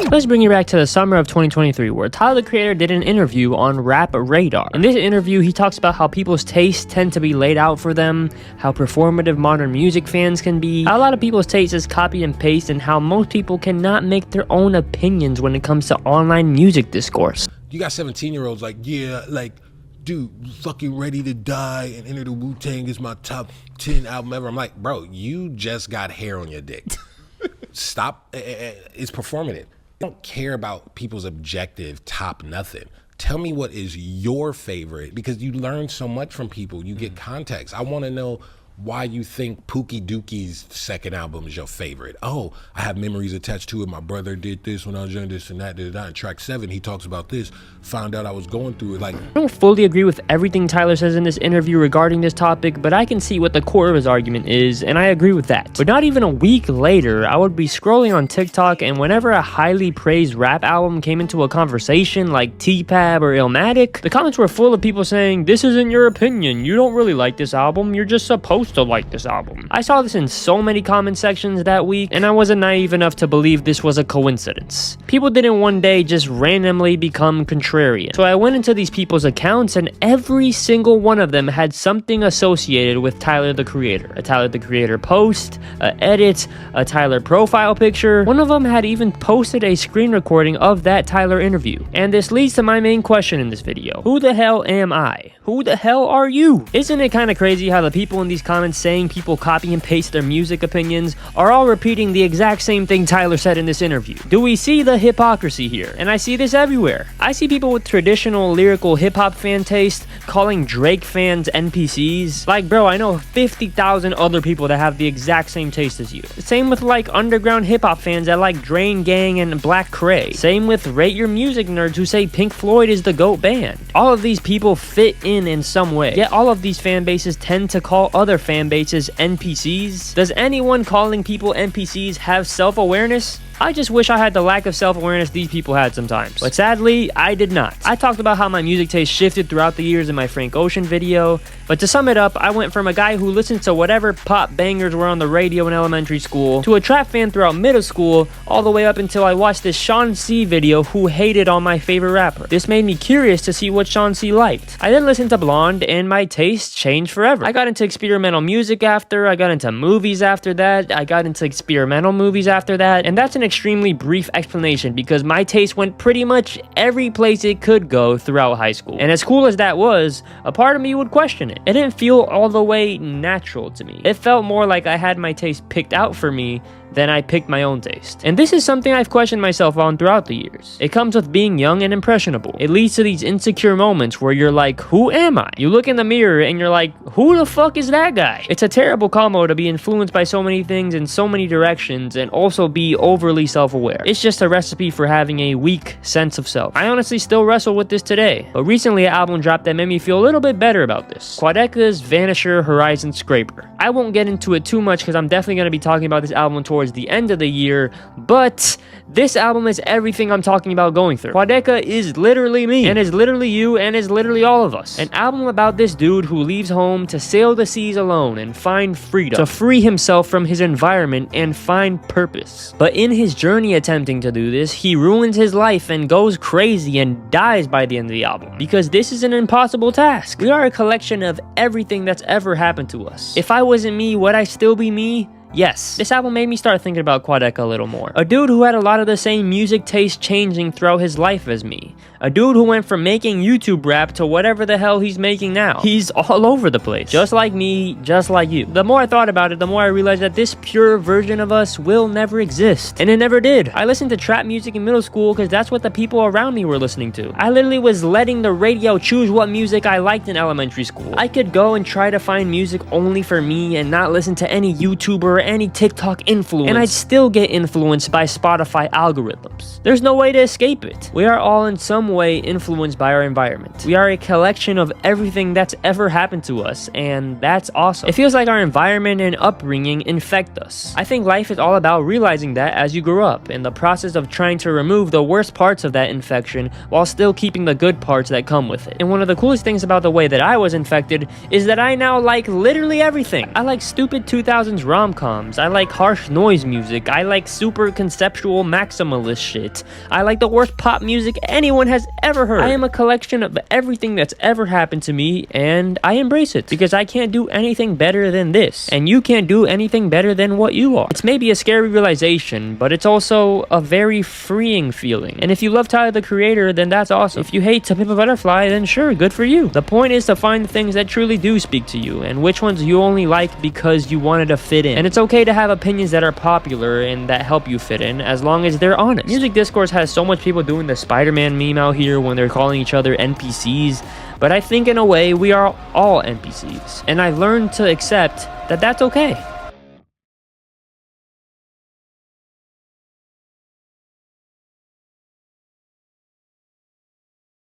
Let's bring you back to the summer of 2023, where Tyler, the Creator, did an interview on Rap Radar. In this interview, he talks about how people's tastes tend to be laid out for them, how performative modern music fans can be, how a lot of people's taste is copy and paste, and how most people cannot make their own opinions when it comes to online music discourse. You got 17-year-olds like, yeah, like, dude, fucking Ready to Die and Enter the Wu-Tang is my top 10 album ever. I'm like, bro, you just got hair on your dick. Stop. It's performative. I don't care about people's objective top nothing. Tell me what is your favorite, because you learn so much from people. You get context. I want to know why you think Pookie Dookie's second album is your favorite. Oh, I have memories attached to it. My brother did this when I was young, this and that, did that. In track 7, he talks about this. Found out I was going through it. Like, I don't fully agree with everything Tyler says in this interview regarding this topic, but I can see what the core of his argument is, and I agree with that. But not even a week later, I would be scrolling on TikTok, and whenever a highly praised rap album came into a conversation like T-Pab or Illmatic, the comments were full of people saying, "This isn't your opinion. You don't really like this album. You're just supposed to like this album." I saw this in so many comment sections that week, and I wasn't naive enough to believe this was a coincidence. People didn't one day just randomly become contrarian. So I went into these people's accounts, and every single one of them had something associated with Tyler, the Creator. A Tyler, the Creator post, a edit, a Tyler profile picture. One of them had even posted a screen recording of that Tyler interview. And this leads to my main question in this video. Who the hell am I? Who the hell are you? Isn't it kind of crazy how the people in these comments saying people copy and paste their music opinions are all repeating the exact same thing Tyler said in this interview? Do we see the hypocrisy here? And I see this everywhere. I see people with traditional lyrical hip-hop fan taste calling Drake fans NPCs. Like, bro, I know 50,000 other people that have the exact same taste as you. Same with like underground hip-hop fans that like Drain Gang and Black Cray. Same with Rate Your Music nerds who say Pink Floyd is the GOAT band. All of these people fit in some way, yet all of these fan bases tend to call other fan bases NPCs. Does anyone calling people NPCs have self-awareness? I just wish I had the lack of self-awareness these people had sometimes. But sadly, I did not. I talked about how my music taste shifted throughout the years in my Frank Ocean video, but to sum it up, I went from a guy who listened to whatever pop bangers were on the radio in elementary school, to a trap fan throughout middle school, all the way up until I watched this Sean C video who hated on my favorite rapper. This made me curious to see what Sean C liked. I then listened to Blonde, and my taste changed forever. I got into experimental music after, I got into movies after that, I got into experimental movies after that, and that's an extremely brief explanation because my taste went pretty much every place it could go throughout high school. And as cool as that was, a part of me would question it. It didn't feel all the way natural to me. It felt more like I had my taste picked out for me than I picked my own taste. And this is something I've questioned myself on throughout the years. It comes with being young and impressionable. It leads to these insecure moments where you're like, who am I? You look in the mirror and you're like, who the fuck is that guy? It's a terrible combo to be influenced by so many things in so many directions and also be overly self-aware. It's just a recipe for having a weak sense of self. I honestly still wrestle with this today, but recently an album dropped that made me feel a little bit better about this. Quadeca's Vanisher Horizon Scraper. I won't get into it too much because I'm definitely going to be talking about this album towards the end of the year, but this album is everything I'm talking about going through. Quadeca is literally me, and is literally you, and is literally all of us. An album about this dude who leaves home to sail the seas alone and find freedom, to free himself from his environment and find purpose. But in his journey attempting to do this, he ruins his life and goes crazy and dies by the end of the album, because this is an impossible task. We are a collection of everything that's ever happened to us. If I wasn't me, would I still be me? Yes, this album made me start thinking about Quadeca a little more. A dude who had a lot of the same music taste changing throughout his life as me. A dude who went from making YouTube rap to whatever the hell he's making now. He's all over the place. Just like me, just like you. The more I thought about it, the more I realized that this pure version of us will never exist. And it never did. I listened to trap music in middle school because that's what the people around me were listening to. I literally was letting the radio choose what music I liked in elementary school. I could go and try to find music only for me and not listen to any YouTuber or any TikTok influence, and I'd still get influenced by Spotify algorithms. There's no way to escape it. We are all in some some way influenced by our environment. We are a collection of everything that's ever happened to us, and that's awesome. It feels like our environment and upbringing infect us. I think life is all about realizing that as you grow up, in the process of trying to remove the worst parts of that infection while still keeping the good parts that come with it. And one of the coolest things about the way that I was infected is that I now like literally everything. I like stupid 2000s rom-coms. I like harsh noise music. I like super conceptual maximalist shit. I like the worst pop music anyone has ever heard. I am a collection of everything that's ever happened to me, and I embrace it because I can't do anything better than this, and you can't do anything better than what you are. It's maybe a scary realization, but it's also a very freeing feeling. And if you love Tyler the Creator, then that's awesome. If you hate To Pimp a Butterfly, then sure, good for you. The point is to find the things that truly do speak to you, and which ones you only like because you wanted to fit in. And it's okay to have opinions that are popular and that help you fit in, as long as they're honest. Music discourse has so much people doing the Spider-Man meme out here when they're calling each other NPCs, but I think in a way we are all NPCs, and I've learned to accept that that's okay.